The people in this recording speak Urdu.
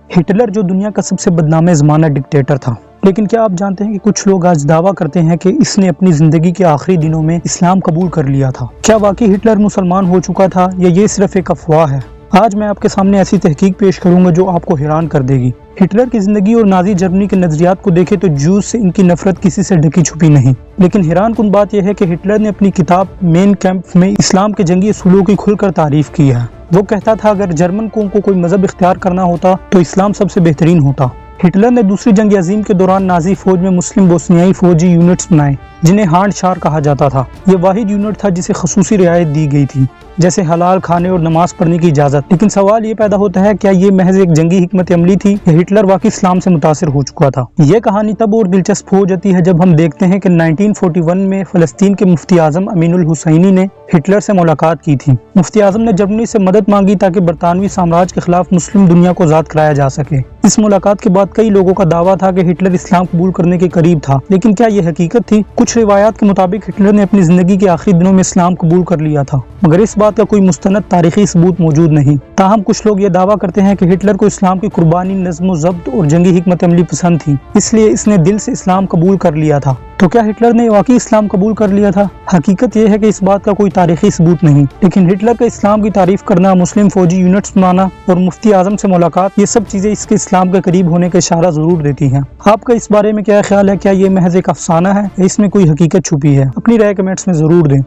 ہٹلر جو دنیا کا سب سے بدنام زمانہ ڈکٹیٹر تھا، لیکن کیا آپ جانتے ہیں کہ کچھ لوگ آج دعویٰ کرتے ہیں کہ اس نے اپنی زندگی کے آخری دنوں میں اسلام قبول کر لیا تھا؟ کیا واقعی ہٹلر مسلمان ہو چکا تھا یا یہ صرف ایک افواہ ہے؟ آج میں آپ کے سامنے ایسی تحقیق پیش کروں گا جو آپ کو حیران کر دے گی۔ ہٹلر کی زندگی اور نازی جرمنی کے نظریات کو دیکھیں تو جوز سے ان کی نفرت کسی سے ڈھکی چھپی نہیں، لیکن حیران کن بات یہ ہے کہ ہٹلر نے اپنی کتاب مین کیمپ میں اسلام کے جنگی اصولوں کی کھل کر تعریف کی ہے۔ وہ کہتا تھا اگر جرمن قوم کو کوئی مذہب اختیار کرنا ہوتا تو اسلام سب سے بہترین ہوتا۔ ہٹلر نے دوسری جنگ عظیم کے دوران نازی فوج میں مسلم بوسنیائی فوجی یونٹس بنائے جنہیں ہانڈ شار کہا جاتا تھا۔ یہ واحد یونٹ تھا جسے خصوصی رعایت دی گئی تھی، جیسے حلال کھانے اور نماز پڑھنے کی اجازت۔ لیکن سوال یہ پیدا ہوتا ہے کیا یہ محض ایک جنگی حکمت عملی تھی یا ہٹلر واقعی اسلام سے متاثر ہو چکا تھا؟ یہ کہانی تب اور دلچسپ ہو جاتی ہے جب ہم دیکھتے ہیں کہ 1941 میں فلسطین کے مفتی اعظم امین الحسینی نے ہٹلر سے ملاقات کی تھی۔ مفتی اعظم نے جرمنی سے مدد مانگی تاکہ برطانوی سامراج کے خلاف مسلم دنیا کو آزاد کرایا جا سکے۔ اس ملاقات کے بعد کئی لوگوں کا دعویٰ تھا کہ ہٹلر اسلام قبول کرنے کے قریب تھا، لیکن کیا یہ حقیقت تھی؟ کچھ روایات کے مطابق ہٹلر نے اپنی زندگی کے آخری دنوں میں اسلام قبول کر لیا تھا، مگر اس بات کا کوئی مستند تاریخی ثبوت موجود نہیں۔ تاہم کچھ لوگ یہ دعویٰ کرتے ہیں کہ ہٹلر کو اسلام کی قربانی، نظم و ضبط اور جنگی حکمت عملی پسند تھی، اس لیے اس نے دل سے اسلام قبول کر لیا تھا۔ تو کیا ہٹلر نے واقعی اسلام قبول کر لیا تھا؟ حقیقت یہ ہے کہ اس بات کا کوئی تاریخی ثبوت نہیں، لیکن ہٹلر کا اسلام کی تعریف کرنا، مسلم فوجی یونٹس بنانا اور مفتی اعظم سے ملاقات، یہ سب چیزیں اس کے اسلام کے قریب ہونے کا اشارہ ضرور دیتی ہیں۔ آپ کا اس بارے میں کیا خیال ہے؟ کیا یہ محض ایک افسانہ ہے یا اس میں کوئی حقیقت چھپی ہے؟ اپنی رائے کمنٹس میں ضرور دیں۔